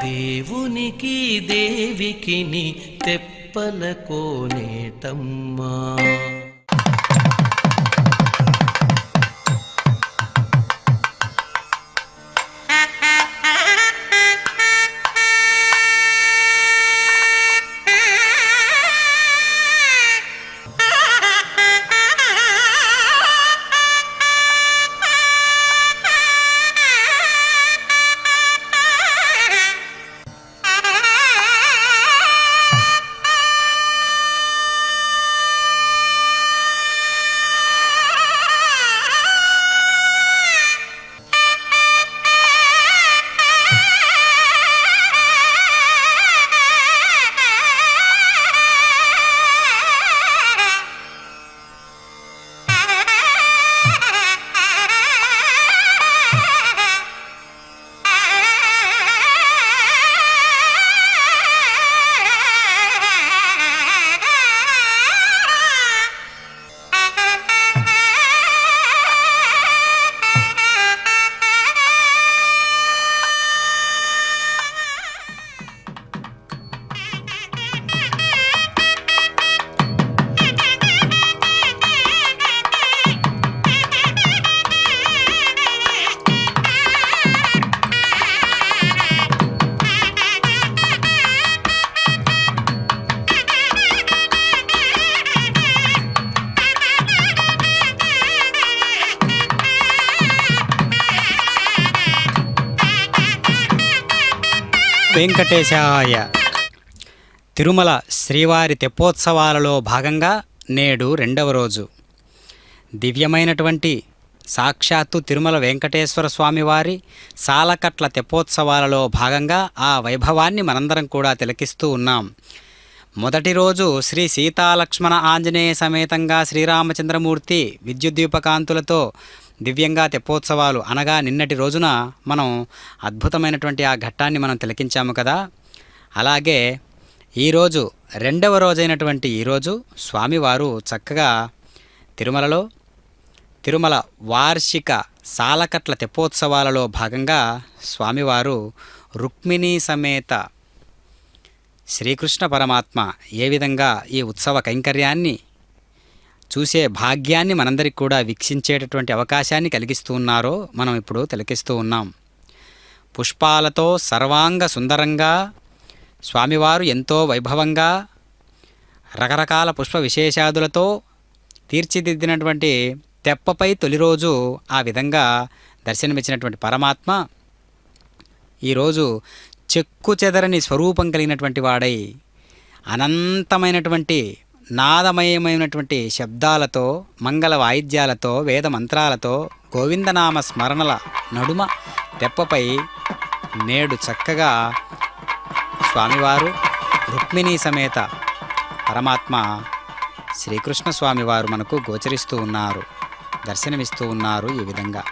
దేవునికి దేవికిని తెప్పల కోనేటమ్మా. వెంకటేశాయ. తిరుమల శ్రీవారి తెప్పోత్సవాలలో భాగంగా నేడు రెండవ రోజు. దివ్యమైనటువంటి సాక్షాత్తు తిరుమల వెంకటేశ్వర స్వామివారి సాలకట్ల తెప్పోత్సవాలలో భాగంగా ఆ వైభవాన్ని మనందరం కూడా తిలకిస్తూ ఉన్నాం. మొదటి రోజు శ్రీ సీతాలక్ష్మణ ఆంజనేయ సమేతంగా శ్రీరామచంద్రమూర్తి విద్యుద్దీపకాంతులతో దివ్యంగా తెప్పోత్సవాలు అనగా నిన్నటి రోజున మనం అద్భుతమైనటువంటి ఆ ఘట్టాన్ని మనం తిలకించాము కదా. అలాగే ఈరోజు రెండవ రోజైనటువంటి ఈరోజు స్వామివారు చక్కగా తిరుమలలో తిరుమల వార్షిక సాలకట్ల తెప్పోత్సవాలలో భాగంగా స్వామివారు రుక్మిణీ సమేత శ్రీకృష్ణ పరమాత్మ ఏ విధంగా ఈ ఉత్సవ కైంకర్యాన్ని చూసే భాగ్యాన్ని మనందరికి కూడా వీక్షించేటటువంటి అవకాశాన్ని కలిగిస్తూ ఉన్నారో మనం ఇప్పుడు తిలకిస్తూ ఉన్నాం. పుష్పాలతో సర్వాంగ సుందరంగా స్వామివారు ఎంతో వైభవంగా రకరకాల పుష్ప విశేషాదులతో తీర్చిదిద్దినటువంటి తెప్పపై తొలి రోజు ఆ విధంగా దర్శనమిచ్చినటువంటి పరమాత్మ ఈరోజు చెక్కు చెదరని స్వరూపం కలిగినటువంటి వాడై అనంతమైనటువంటి నాదమయమైనటువంటి శబ్దాలతో మంగళ వాయిద్యాలతో వేద మంత్రాలతో గోవిందనామ స్మరణల నడుమ తెప్పపై నేడు చక్కగా స్వామివారు రుక్మిణీ సమేత పరమాత్మ శ్రీకృష్ణ స్వామివారు మనకు గోచరిస్తూ ఉన్నారు, దర్శనమిస్తూ ఉన్నారు. ఈ విధంగా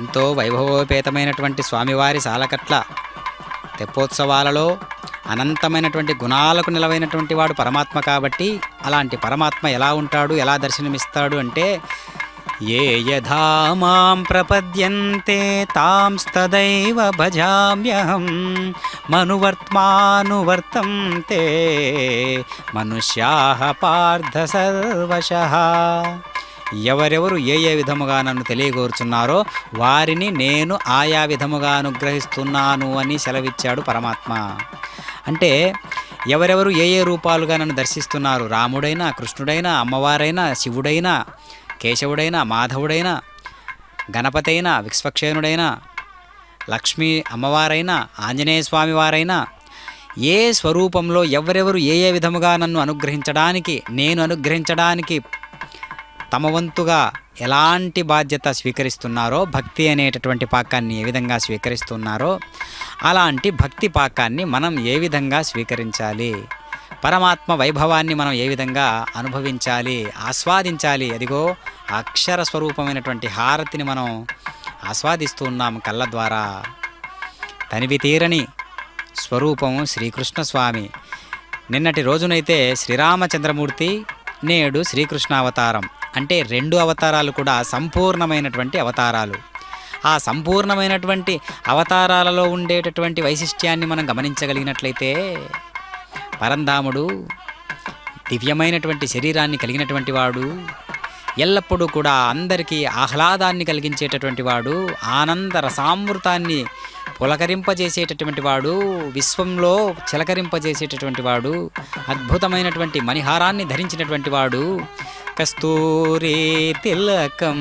ఎంతో వైభవోపేతమైనటువంటి స్వామివారి సాలకట్ల తెప్పోత్సవాలలో అనంతమైనటువంటి గుణాలకు నిలవైనటువంటి వాడు పరమాత్మ కాబట్టి అలాంటి పరమాత్మ ఎలా ఉంటాడు, ఎలా దర్శనమిస్తాడు అంటే ఏ యథా మాం ప్రపద్యంతే తాంస్తదైవ భజామ్యహం మనువర్త్మానువర్తంతే మనుష్యాః పార్థ సర్వశః. ఎవరెవరు ఏ ఏ విధముగా నన్ను తెలియగోరుచున్నారో వారిని నేను ఆయా విధముగా అనుగ్రహిస్తున్నాను అని సెలవిచ్చాడు పరమాత్మ. అంటే ఎవరెవరు ఏ ఏ రూపాలుగా నన్ను దర్శిస్తున్నారు, రాముడైనా కృష్ణుడైనా అమ్మవారైనా శివుడైనా కేశవుడైనా మాధవుడైనా గణపతైనా విశ్వక్షేణుడైనా లక్ష్మీ అమ్మవారైనా ఆంజనేయ స్వామి వారైనా ఏ స్వరూపంలో ఎవరెవరు ఏ ఏ విధముగా నన్ను నేను అనుగ్రహించడానికి తమ వంతుగా ఎలాంటి బాధ్యత స్వీకరిస్తున్నారో, భక్తి అనేటటువంటి పాకాన్ని ఏ విధంగా స్వీకరిస్తున్నారో అలాంటి భక్తి పాకాన్ని మనం ఏ విధంగా స్వీకరించాలి, పరమాత్మ వైభవాన్ని మనం ఏ విధంగా అనుభవించాలి, ఆస్వాదించాలి. అదిగో అక్షర స్వరూపమైనటువంటి హారతిని మనం ఆస్వాదిస్తూ ఉన్నాం కళ్ళ ద్వారా. తనివి తీరని స్వరూపము శ్రీకృష్ణ స్వామి. నిన్నటి రోజునైతే శ్రీరామచంద్రమూర్తి, నేడు శ్రీకృష్ణ అవతారం. అంటే రెండు అవతారాలు కూడా సంపూర్ణమైనటువంటి అవతారాలు. ఆ సంపూర్ణమైనటువంటి అవతారాలలో ఉండేటటువంటి వైశిష్ట్యాన్ని మనం గమనించగలిగినట్లయితే పరంధాముడు దివ్యమైనటువంటి శరీరాన్ని కలిగినటువంటి వాడు, ఎల్లప్పుడూ కూడా అందరికీ ఆహ్లాదాన్ని కలిగించేటటువంటి వాడు, ఆనంద రసామృతాన్ని పులకరింపజేసేటటువంటి వాడు, విశ్వంలో చిలకరింపజేసేటటువంటి వాడు, అద్భుతమైనటువంటి మణిహారాన్ని ధరించినటువంటి వాడు. కస్తూరి తిలకం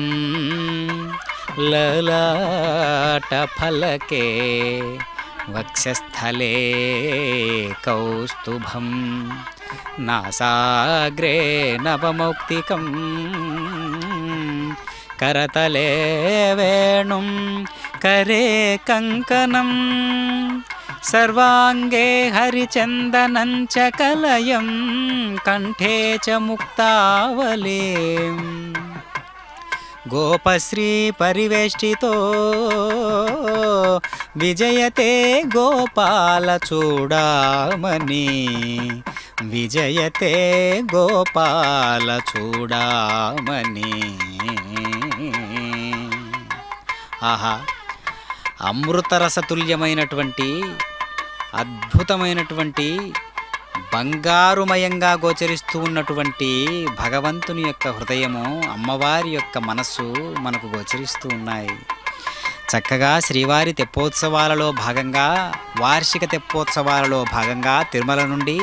లలాట ఫలకే వక్షస్థలే కౌస్తుభం నాసాగ్రే నవమౌక్తికం కరతలే వేణుం కరే కంకణం సర్వాంగే హరిచందనం చ కలయం కంఠే చ ముక్తావలీం గోపశ్రీ పరివేష్టితో విజయతే గోపాల చూడామణి విజయతే గోపాల చూడామణి. ఆహా, అమృతరసతుల్యమైనటువంటి అద్భుతమైనటువంటి బంగారుమయంగా గోచరిస్తూ ఉన్నటువంటి భగవంతుని యొక్క హృదయము, అమ్మవారి యొక్క మనస్సు మనకు గోచరిస్తూ ఉన్నాయి. చక్కగా శ్రీవారి తెప్పోత్సవాలలో భాగంగా, వార్షిక తెప్పోత్సవాలలో భాగంగా తిరుమల నుండి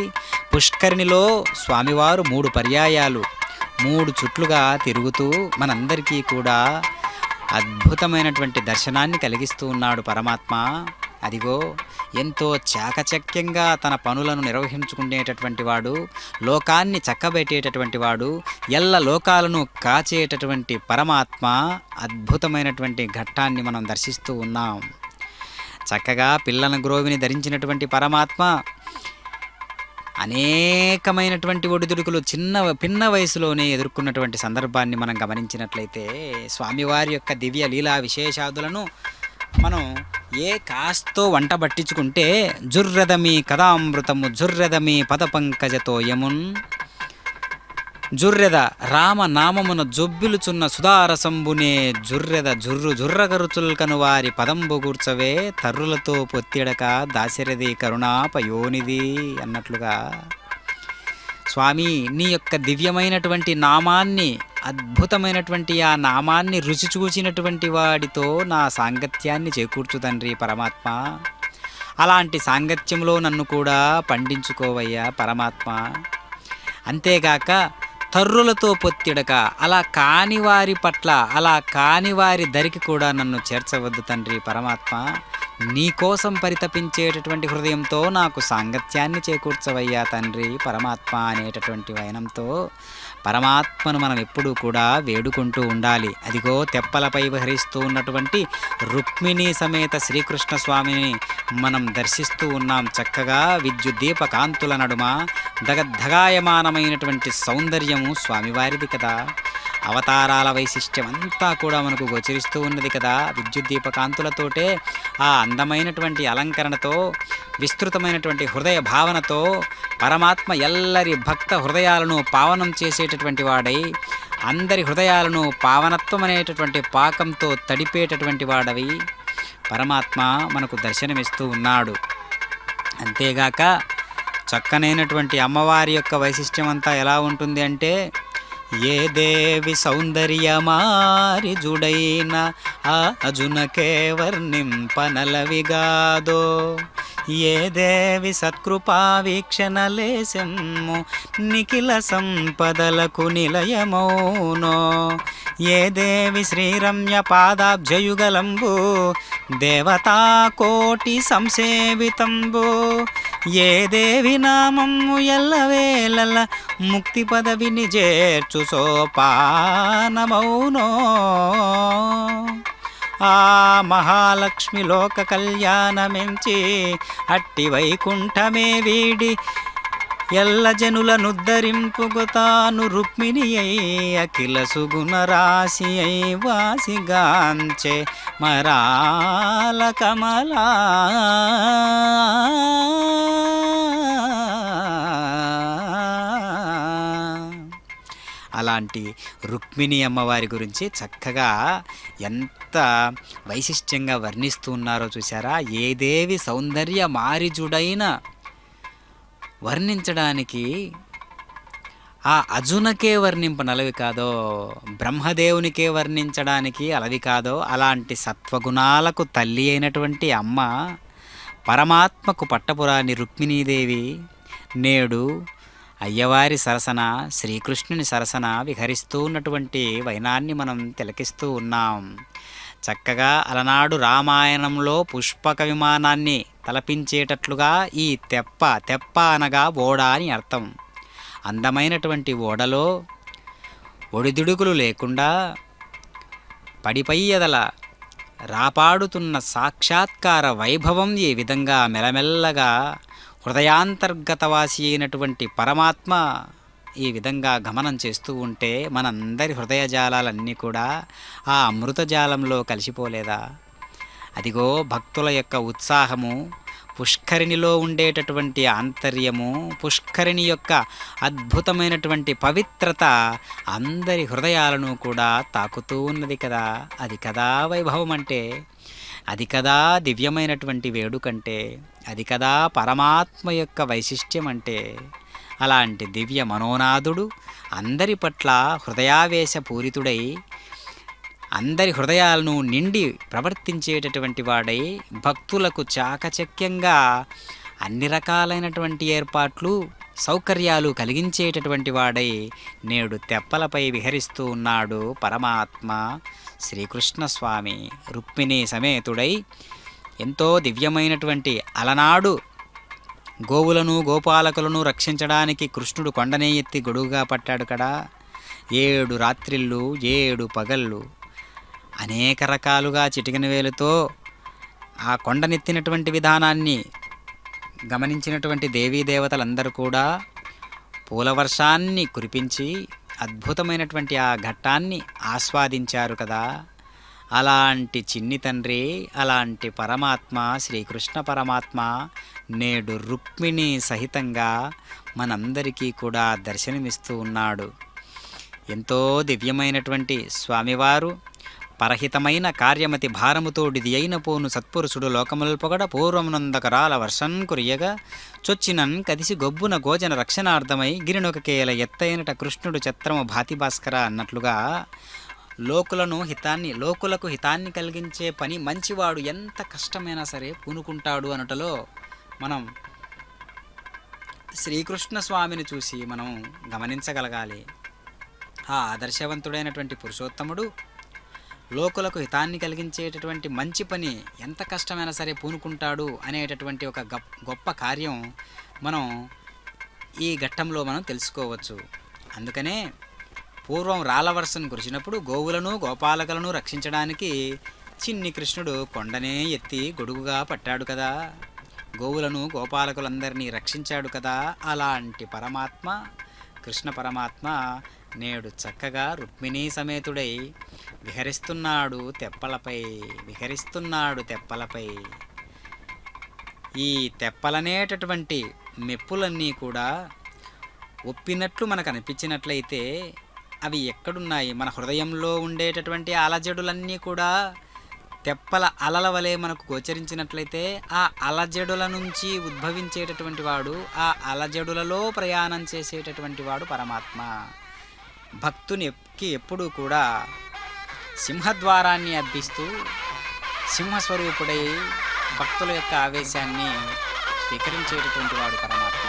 పుష్కరిణిలో స్వామివారు 3 పర్యాయాలు 3 చుట్లుగా తిరుగుతూ మనందరికీ కూడా అద్భుతమైనటువంటి దర్శనాన్ని కలిగిస్తూ ఉన్నాడు పరమాత్మ. అదిగో ఎంతో చాకచక్యంగా తన పనులను నిర్వహించుకునేటటువంటి వాడు, లోకాన్ని చక్కబెట్టేటటువంటి వాడు, ఎల్ల లోకాలను కాచేటటువంటి పరమాత్మ అద్భుతమైనటువంటి ఘట్టాన్ని మనం దర్శిస్తూ ఉన్నాం. చక్కగా పిల్లన గ్రోవిని ధరించినటువంటి పరమాత్మ అనేకమైనటువంటి ఒడిదుడుకులు పిన్న వయసులోనే ఎదుర్కొన్నటువంటి సందర్భాన్ని మనం గమనించినట్లయితే స్వామివారి యొక్క దివ్య లీలా విశేషాదులను మనం ఏ కాస్తో వంట పట్టించుకుంటే జుర్రెదమి కథామృతము జుర్రెదమి పదపంకజతోయమున్ జుర్రెద రామనామమున జొబ్బిలుచున్న సుధారసంబునే జుర్రెద జుర్రగరుచుల్కను వారి పదంబు కూర్చవే తర్రులతో పొత్తిడక దాశరథి కరుణాపయోనిది అన్నట్లుగా స్వామి నీ యొక్క దివ్యమైనటువంటి నామాన్ని, అద్భుతమైనటువంటి ఆ నామాన్ని రుచి చూచినటువంటి వాడితో నా సాంగత్యాన్ని చేకూర్చు తండ్రి పరమాత్మ. అలాంటి సాంగత్యంలో నన్ను కూడా పండించుకోవయ్యా పరమాత్మ. అంతేగాక తర్రులతో పొత్తిడక, అలా కాని వారి పట్ల, అలా కాని వారి దరికి కూడా నన్ను చేర్చవద్దు తండ్రి పరమాత్మ. నీకోసం పరితపించేటటువంటి హృదయంతో నాకు సాంగత్యాన్ని చేకూర్చవయ్యా తండ్రి పరమాత్మ అనేటటువంటి వైనంతో పరమాత్మను మనం ఎప్పుడూ కూడా వేడుకుంటూ ఉండాలి. అదిగో తెప్పలపై విహరిస్తూ ఉన్నటువంటి రుక్మిణీ సమేత శ్రీకృష్ణ స్వామిని మనం దర్శిస్తూ ఉన్నాం. చక్కగా విద్యుద్దీప కాంతుల నడుమ దగద్ధగాయమానమైనటువంటి సౌందర్యము స్వామివారిది కదా. అవతారాల వైశిష్ట్యం అంతా కూడా మనకు గోచరిస్తూ ఉన్నది కదా. విద్యుద్దీప కాంతులతోటే ఆ అందమైనటువంటి అలంకరణతో, విస్తృతమైనటువంటి హృదయ భావనతో పరమాత్మ ఎల్లరి భక్త హృదయాలను పావనం చేసేటటువంటి వాడై, అందరి హృదయాలను పావనత్వం అనేటటువంటి పాకంతో తడిపేటటువంటి వాడవి పరమాత్మ మనకు దర్శనమిస్తూ ఉన్నాడు. అంతేగాక చక్కనైనటువంటి అమ్మవారి యొక్క వైశిష్ట్యం అంతా ఎలా ఉంటుంది అంటే, ఏ దేవి సౌందర్యమారి జుడైన ఆ అజునకే వర్ణింపనలవిగాదో, ఏ దేవి సత్కృపా వీక్షణలేశము నిఖిల సంపదలకు నిలయమౌనో, ఏ దేవి శ్రీరమ్య పాదాబ్జయుగలంబు దేవతా కోటి సంసేవితంబు, ఏ దేవి నామము ఎల్లవేళల ముక్తి పదవిని చేర్చు సోపానమౌనో, ఆ మహాలక్ష్మి లోక కళ్యాణమెంచి అట్టి వైకుంఠమే వీడి ఎల్ల జనులనుద్ధరింపుగు తాను రుక్మిణి అయి అఖిల సుగుణ రాశి అయి వాసిగాంచే మరాల కమలా. అలా అలాంటి రుక్మిణి అమ్మవారి గురించి చక్కగా ఎంత వైశిష్ట్యంగా వర్ణిస్తూ ఉన్నారో చూసారా. ఏ దేవి సౌందర్య మారిజుడైన వర్ణించడానికి ఆ అజునకే వర్ణింపనలవి కాదో, బ్రహ్మదేవునికే వర్ణించడానికి అలవి కాదో, అలాంటి సత్వగుణాలకు తల్లి అయినటువంటి అమ్మ పరమాత్మకు పట్టపురాని రుక్మిణీదేవి నేడు అయ్యవారి సరసన, శ్రీకృష్ణుని సరసన విహరిస్తూ ఉన్నటువంటి వైనాన్ని మనం తిలకిస్తూ ఉన్నాం. చక్కగా అలనాడు రామాయణంలో పుష్పక విమానాన్ని తలపించేటట్లుగా ఈ తెప్ప అనగా ఓడ అని అర్థం. అందమైనటువంటి ఓడలో ఒడిదుడుకులు లేకుండా పడిపై ఎదల రాపాడుతున్న సాక్షాత్కార వైభవం ఈ విధంగా మెల్లమెల్లగా హృదయాంతర్గతవాసి అయినటువంటి పరమాత్మ ఈ విధంగా గమనం చేస్తూ ఉంటే మనందరి హృదయజాలన్నీ కూడా ఆ అమృతజాలంలో కలిసిపోలేదా? అదిగో భక్తుల యొక్క ఉత్సాహము, పుష్కరిణిలో ఉండేటటువంటి ఆంతర్యము, పుష్కరిణి యొక్క అద్భుతమైనటువంటి పవిత్రత అందరి హృదయాలను కూడా తాకుతూ ఉన్నది కదా. అది కదా వైభవం అంటే, అది కదా దివ్యమైనటువంటి వేడుకంటే, అది కదా పరమాత్మ యొక్క వైశిష్ట్యం అంటే. అలాంటి దివ్య మనోనాథుడు అందరి పట్ల హృదయావేశపూరితుడై అందరి హృదయాలను నిండి ప్రవర్తించేటటువంటి వాడై భక్తులకు చాకచక్యంగా అన్ని రకాలైనటువంటి ఏర్పాట్లు, సౌకర్యాలు కలిగించేటటువంటి వాడై నేడు తెప్పలపై విహరిస్తూ ఉన్నాడు పరమాత్మ శ్రీకృష్ణస్వామి. రుక్మిణీ సమేతుడై ఎంతో దివ్యమైనటువంటి అలనాడు గోవులను గోపాలకులను రక్షించడానికి కృష్ణుడు కొండనే ఎత్తి గొడుగుగా పట్టాడు కదా. 7 రాత్రిళ్ళు 7 పగళ్ళు అనేక రకాలుగా చిటికెన వేలుతో ఆ కొండనెత్తినటువంటి విధానాన్ని గమనించినటువంటి దేవీ దేవతలందరూ కూడా పూలవర్షాన్ని కురిపించి అద్భుతమైనటువంటి ఆ ఘట్టాన్ని ఆస్వాదించారు కదా. అలాంటి చిన్ని తండ్రి, అలాంటి పరమాత్మ శ్రీకృష్ణ పరమాత్మ నేడు రుక్మిణి సహితంగా మనందరికీ కూడా దర్శనమిస్తూ ఉన్నాడు. ఎంతో దివ్యమైనటువంటి స్వామివారు పరహితమైన కార్యమతి భారముతోడిది అయిన పోను సత్పురుషుడు లోకముల్ పొగడ పూర్వమునందకరాల వర్షం కురియగా చొచ్చినన్ కదిసి గొబ్బున గోజన రక్షణార్థమై గిరినొక కేల ఎత్తైనట కృష్ణుడు చిత్రము భాతిభాస్కర అన్నట్లుగా లోకులకు హితాన్ని కలిగించే పని మంచివాడు ఎంత కష్టమైనా సరే పూనుకుంటాడు అనటలో మనం శ్రీకృష్ణ స్వామిని చూసి మనం గమనించగలగాలి. ఆ ఆదర్శవంతుడైనటువంటి పురుషోత్తముడు లోకులకు హితాన్ని కలిగించేటటువంటి మంచి పని ఎంత కష్టమైనా సరే పూనుకుంటాడు అనేటటువంటి ఒక గొప్ప కార్యం మనం ఈ ఘట్టంలో మనం తెలుసుకోవచ్చు. అందుకనే పూర్వం రాళ్ళవర్షం కురిసినప్పుడు గోవులను గోపాలకులను రక్షించడానికి చిన్ని కృష్ణుడు కొండనే ఎత్తి గొడుగుగా పట్టాడు కదా. గోవులను గోపాలకులందరినీ రక్షించాడు కదా. అలాంటి పరమాత్మ కృష్ణ పరమాత్మ నేడు చక్కగా రుక్మిణీ సమేతుడై విహరిస్తున్నాడు తెప్పలపై. ఈ తెప్పలనేటటువంటి మెప్పులన్నీ కూడా ఒప్పినట్లు మనకు అనిపించినట్లయితే అవి ఎక్కడున్నాయి? మన హృదయంలో ఉండేటటువంటి అలజడులన్నీ కూడా తెప్పల అలల వలె మనకు గోచరించినట్లయితే ఆ అలజడుల నుంచి ఉద్భవించేటటువంటి వాడు, ఆ అలజడులలో ప్రయాణం చేసేటటువంటి వాడు పరమాత్మ. భక్తునికి ఎప్పుడూ కూడా సింహద్వారాన్ని అర్పిస్తూ సింహస్వరూపుడై భక్తుల యొక్క ఆవేశాన్ని స్వీకరించేటటువంటి వాడు పరమాత్మ.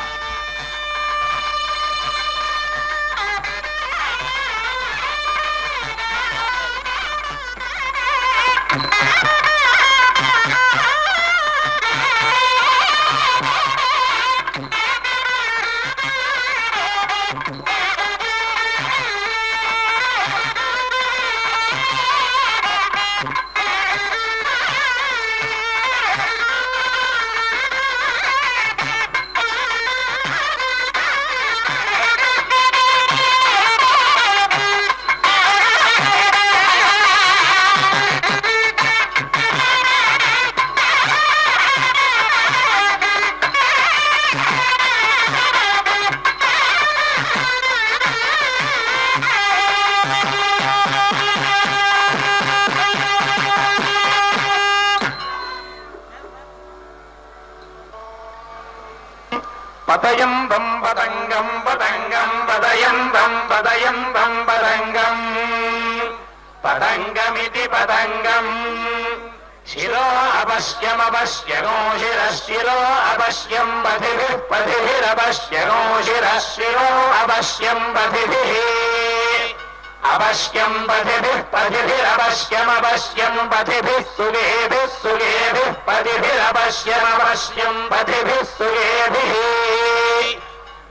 పతయం వం పతంగం పతంగం పదయం వం పతంగం పతంగమితి పతంగం శిరో అపశ్యమపశ్యగో శిరశిరో అపశ్యం పథిభిః పథిభిరపశ్యగో శిరశిరో అపశ్యం పథిభిః అపశ్యం పథిభిః పథిభిరపశ్యమపశ్యం పథిభిః సుగేభిః సుగేభిః పథిభిరపశ్యమపశ్యం పథిభిః సుగేభిః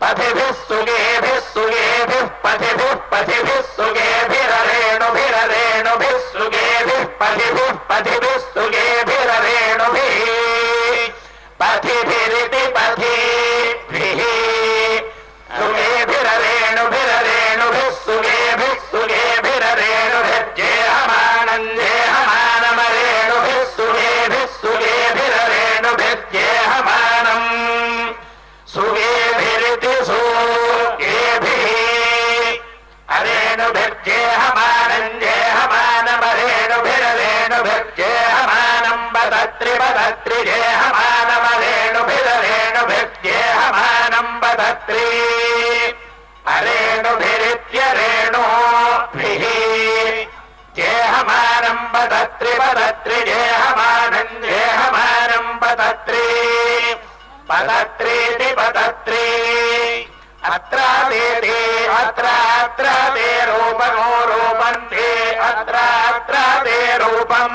పథిభిః సుగేభిః సుగేభిః పథిభిః పథిభిః సుగేభిరరేణుభిరరేణుభిః సుగేభిః పథిభిః పథిభిః సుగేభిరరేణుభిః పథిభిరితి పథిభిః సుగేభిరరేణుభిరరేణుభిః సుగేభిః సుగేభిరరేణుభిర్జేహమానం జేహమానమరేణుభిః సుగేభిః సుగేభిరరేణుభిర్జేహమానం సుగేభిరితి సుగేభిః అరేణుభిర్జేహమానం జేహమానమరేణుభిరరేణుభిర్జేహమానం పదత్రి పదత్రి జేహమానమరేణుభిరరేణుభిర్జేహమానం పదత్రి అరేణుభిరిత్యరేణుభిః జేహమానం పదత్రి పదత్రి జేహమానం జేహమానం పదత్రి పదత్రీతి పదత్రి అత్రాదేతి అత్రాత్రాదే రూపమో రూపంతే అత్రాత్రాదే రూపం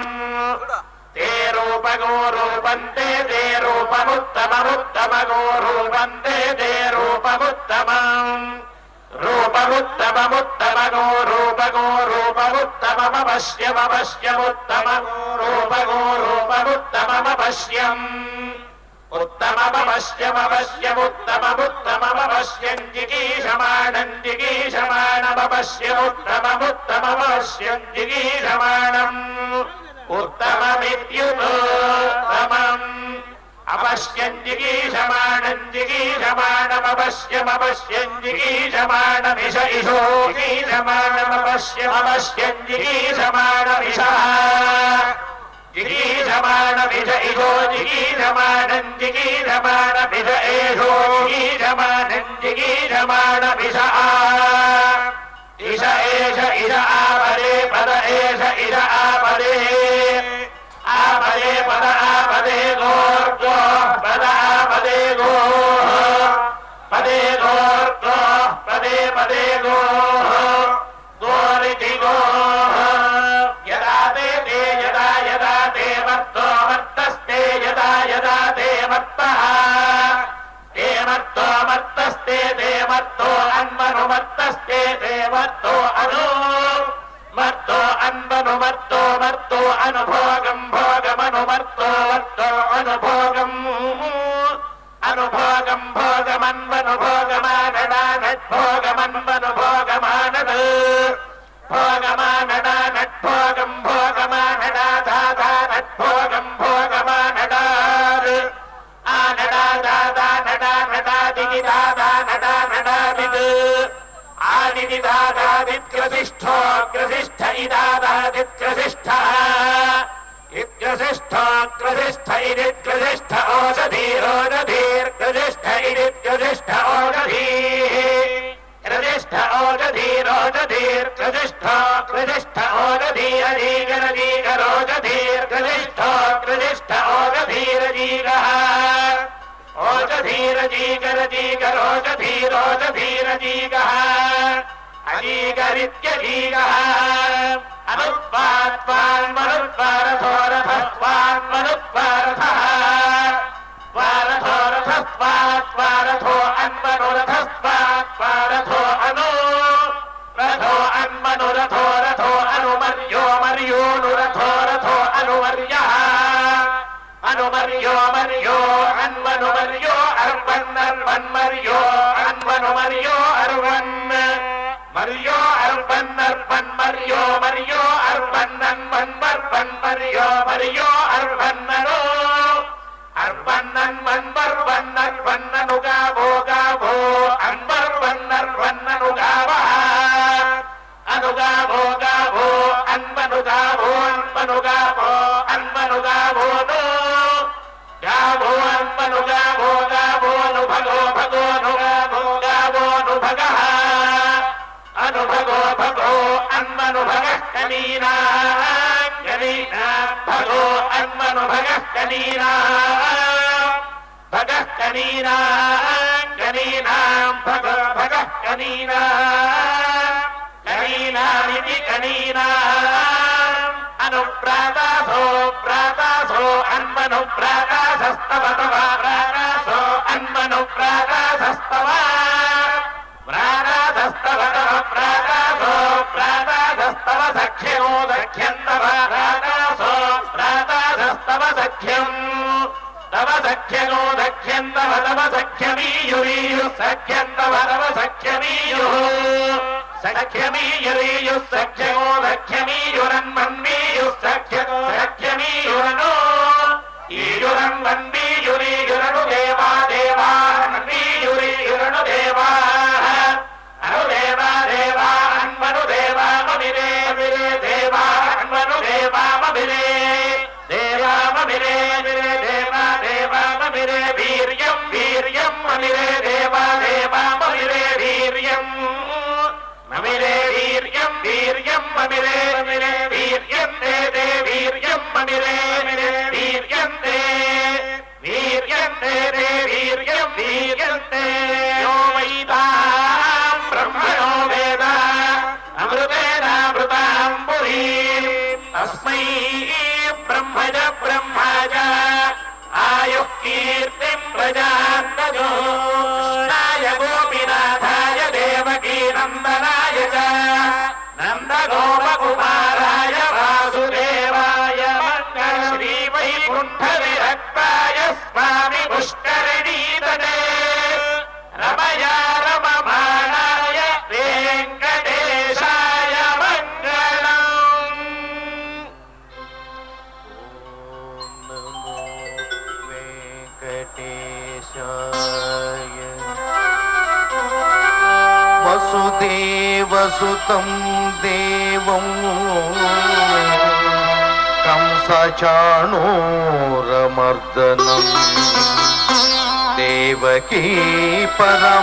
తే రూపగో రూపంతే తే రూపముత్తమముత్తమగో రూపంతే తే రూపముత్తమం రూపముత్తమముత్తమగో రూపగో రూపముత్తమమపశ్యమపశ్యముత్తమగో రూపగో రూపముత్తమమపశ్యం ఉత్తమమపశ్యమపశ్యముత్తమముత్తమమపశ్యం జిగీషమాణం జిగీషమాణమపశ్యముత్తమముత్తమమపశ్యం జిగీషమాణం ఉత్తమమిత్యుత్తమం అపశ్యం జిగీషమాణం జిగీషమాణమపశ్యమపశ్యం జిగీషమాణమిష ఇషో జిగీషమాణమపశ్యమపశ్యం జిగీషమాణమిష జిగీషమాణమిష ఇషో జిగీషమాణం జిగీషమాణమిష ఏషో జిగీషమాణం జిగీషమాణమిష ఇష ఏష ఇష ఆపరే పద ఏష ఇష ఆపరే ఆపరే పద ఆపదే గోర్గో పద ఆపదే గో పదే గోర్గో పదే పదే గో గోరితి గో యదా తే యదా యదా తే మర్తో మర్తస్తే యదా యదా తే మర్తః తే మర్తో మర్తస్తే తే మర్తో అన్మను మర్తస్తే తే మర్తో అను మర్తో అన్మను మర్తో మర్తో అనుభోగం భోగమను మర్తో మర్తో అనుభోగం అనుభోగం భోగమన్మను భోగమానడానట్ భోగమన్మను భోగమానడ్ భోగమానడానట్ భోగం భోగమానడాదాదానట్ భోగం భోగమానడాద్ ఆనడాదాదానడానడాదిగి దాదానడానడాదిద్ ఆదిది దాదాదిత్యసిష్ఠో గ్రసిష్ఠ ఇదాదాదిత్యసిష్ఠః ఇత్యసిష్ఠోగ్రసిష్ఠ ఇదిత్యసిష్ఠ ఓషధీరోషధీర్గ్రసిష్ఠ ఇదిత్యసిష్ఠ ఓషధీః గ్రసిష్ఠ ఓషధీరోషధీర్గ్రసిష్ఠోగ్రసిష్ఠ ఓషధీరజీగరజీగరోషధీర్గ్రసిష్ఠోగ్రసిష్ఠ ఓషధీరజీగः ఓషధీరజీగరజీగరోషధీరోషధీరజీగः అజీగరిత్యజీగः అనుత్పాత్వాన్మనుత్పారథోరథస్వాన్మనుత్పారథః పారథోరథస్వాత్పారథో అన్మనురథస్వాత్పారథో అను రథో అన్మనురథో రథో అనుమర్యో మర్యోనురథో రథో అనుమర్యః అనుమర్యో మర్యో అన్మనుమర్యో అర్వన్నర్వన్మర్యో అన్మనుమర్యో అర్వన్ మర్యో అర్వన్నర్వన్మర్యో మర్యో అర్వన్నన్వన్మర్వన్మర్యో మర్యో అర్వన్నను అర్వన్నన్వన్మర్వన్నర్వన్ననుగాభో గాభో అన్మర్వన్నర్వన్ననుగావః అనుగాభో గాభో అన్మనుగాభో అన్మనుగాభో అన్మనుగాభోను గాభో అన్మనుగాభో గాభోను భగో భగో భగ అనుభగో భగో అన్మనుభగ కనీనా కనీనా భగో అన్మనుభగ కనీనా భగ కనీనా కనీనాం భగ భగ కనీనా కనీనామితి కనీనా అనుప్రాదాసో ప్రాదాసో అన్మను ప్రాదాసస్తవ తవ ప్రాదాసో అన్మను ప్రాదాసస్తవ ప్రాదాసస్తవ తవ ప్రాదాసో ప్రాదాసస్తవ సఖ్యమో సఖ్యంతవ ప్రాదాసో ప్రాదాసస్తవ సఖ్యం తవ సఖ్యమో సఖ్యంతవ తవ సఖ్యమీయురీయు సఖ్యంతవ తవ సఖ్యమీయు సఖ్యమీయురీయు సఖ్యమో సఖ్యమీయురన్మన్మీయు సఖ్యమో సఖ్యమీయురను ఈయురన్మన్మీయురీయురను దేవా దేవా మన్మీయురీయురను దేవా అను దేవా దేవా అన్మను దేవా మమిరే మిరే దేవా అన్మను దేవా మమిరే దేవా మమిరే మిరే దేవా దేవా మమిరే వీర్యం వీర్యం మమిరే దేవా దేవా మమిరే వీర్యం మమిరే వీర్యం వీర్యం మమిరే మమిరే వీర్యం దే దే వీర్యం మమిరే మిరే వీర్యం దే వీర్యం దే దే వీర్యం వీర్యం దే యో వైదాం బ్రహ్మణో వేద అమృతేనామృతాంబురీ తస్మై బ్రహ్మజ బ్రహ్మజ ఆయుః కీర్తిం ప్రజాంతజో నాయ గోపినాథాయ దేవకీ నందనాయ చ నందగోపకుమారాయ వాసుదేవాయ మంగళ శ్రీ వైకుంఠ విరక్తాయ స్వామి పుష్కరిణీతటే రమయా రమమాణాయ వెంకటేశాయ మంగళం. వసుదేవసుతం దేవం కంసచాణూరమర్దనం దేవకీ పరమానందం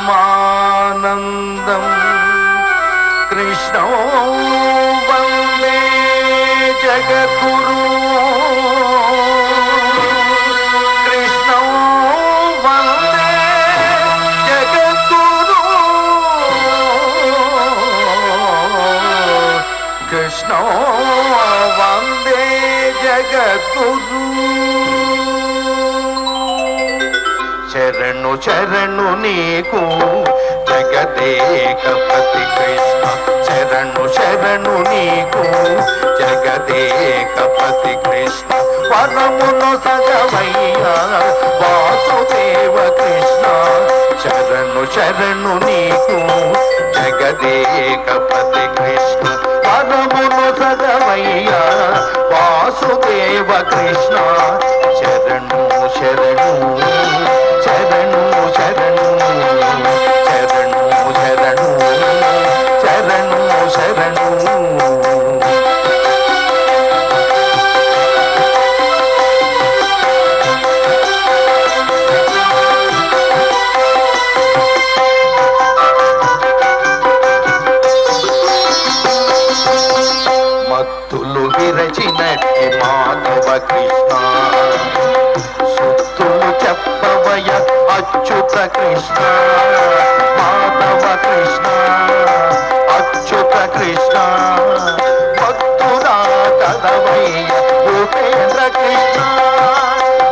కృష్ణో వందే జగద్గురు కృష్ణో వందే జగద్గురు కృష్ణో వందే జగద్గురు శరణు శరణు నీకు జగదేకపతి కృష్ణ శరణు శరణు నీకు జగదేకపతి కృష్ణ వరమును సగవయ్యా వాసుదేవ కృష్ణ శరణు శరణు నీకు జగదేకపతి కృష్ణ వరమును సగవయ్యా వాసుదేవ కృష్ణ శరణు శరణు శరణు శరణు శరణు శరణు శరణు శరణు మత్తులు విరచినట్టి మాధవ కృష్ణ సుత్తులు చెప్పవయ అచ్యుత కృష్ణ మాధవ కృష్ణ అచ్యుత కృష్ణ భక్తురా కదవయ్య భూపేంద్ర కృష్ణ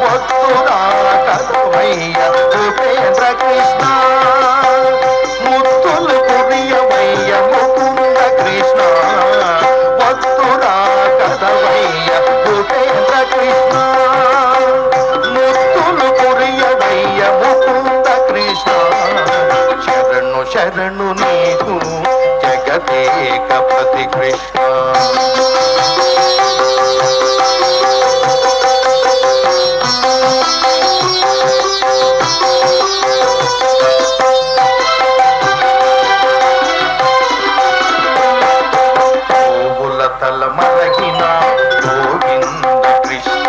భక్తురా కదవయ్య భూపేంద్ర కృష్ణ ముత్తులు కురియవయ్య ముకుంద కృష్ణ భక్తురా కదవయ్య భూపేంద్ర కృష్ణ ముత్తులు కురియవయ్య ముకుంద కృష్ణ శరణు శరణు నీకు జగదేకపతి కృష్ణ తల మరగిన గోవింద కృష్ణ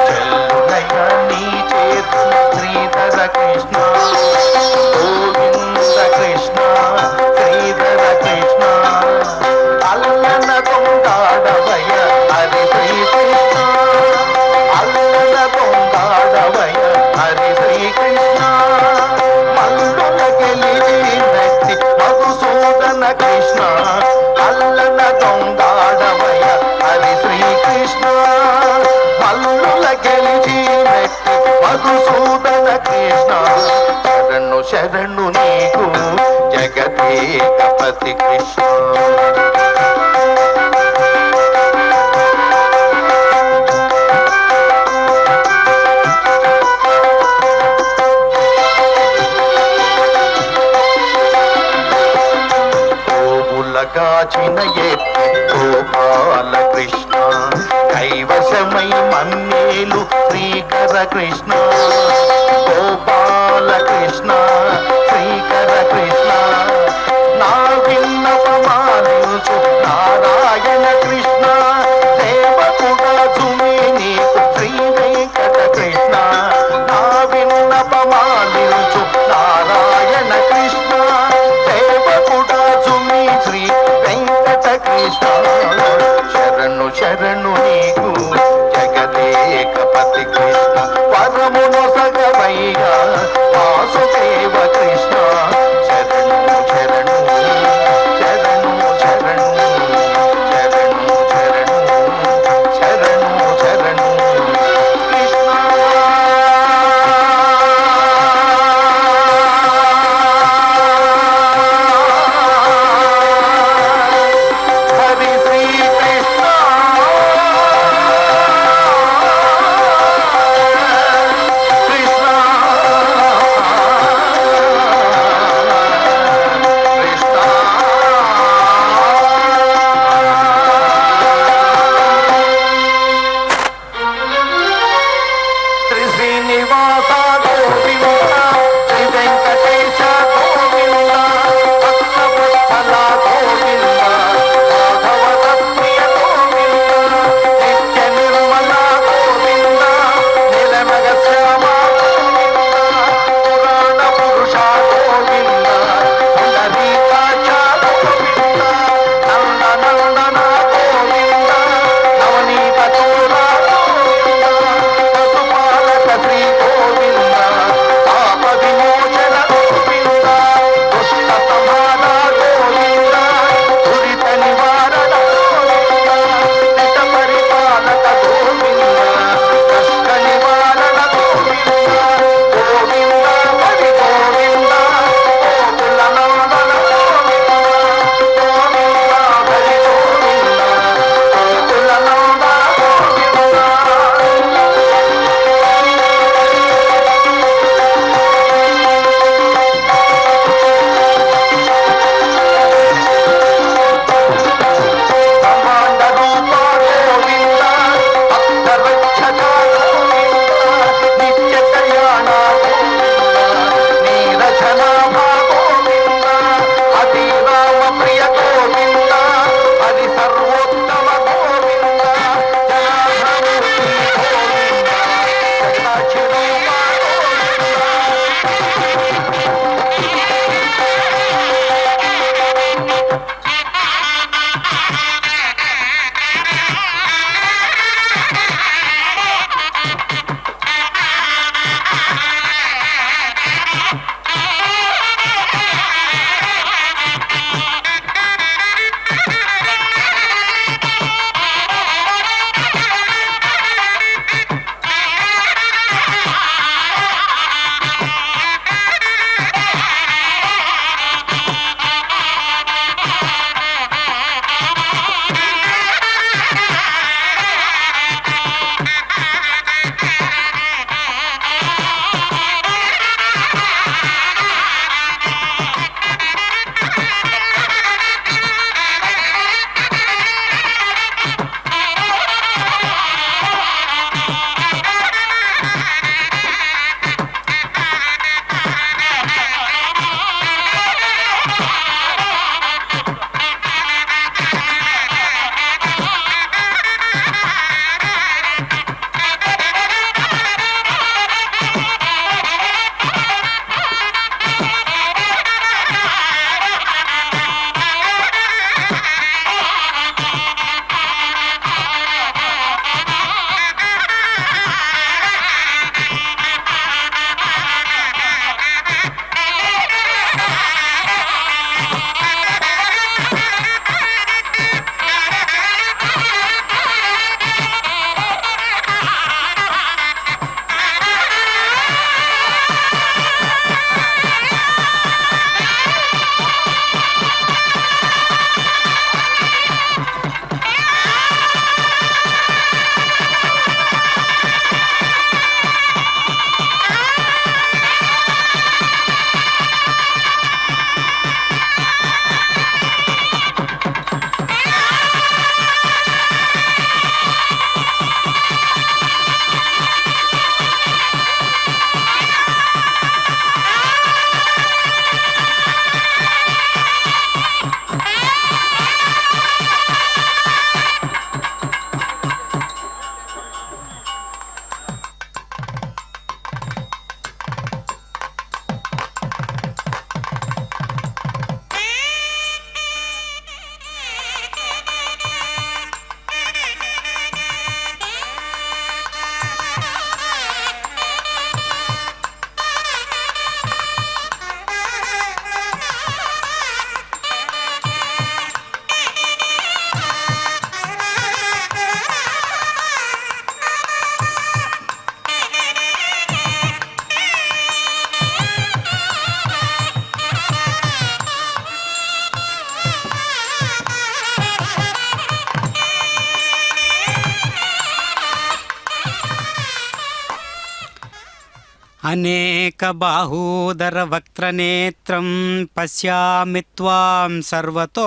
చెల్లునయ నీ చేతు శ్రీధర కృష్ణ గోవింద కృష్ణ శ్రీకృష్ణ మల్లుల గెలిచినట్టి మధుసూదన కృష్ణ అల్లన దొంగాడవయ హరి శ్రీకృష్ణ మల్లుల గెలిచినట్టి మధుసూదన కృష్ణ శరణు శరణు నీకు జగదేకపతి కృష్ణ కాచిన ఎత్తి గోపాల కృష్ణ కైవశమై మన్నేలు శ్రీకర కృష్ణ గోపాల కృష్ణ శ్రీకర కృష్ణ నా విన్నపమానించు నారాయణ కృష్ణ సేవకుడా చుమి నీకు శ్రీ వెంకట కృష్ణ నా విన్నపమానించు నారాయణ కృష్ణ సేవకుడా చుమి శ్రీ వెంకట కృష్ణ శరణు శరణు నీకు జగదేకపతి కృష్ణ పరమును సగవయ్యా వాసుదేవ కృష్ణ శరణు శరణు శరణు శరణు శరణు శరణు శరణు శరణు కృష్ణ అనేక బాహూదర వక్త్రనేత్రం పశ్యామి త్వాం సర్వతోనంతరూపం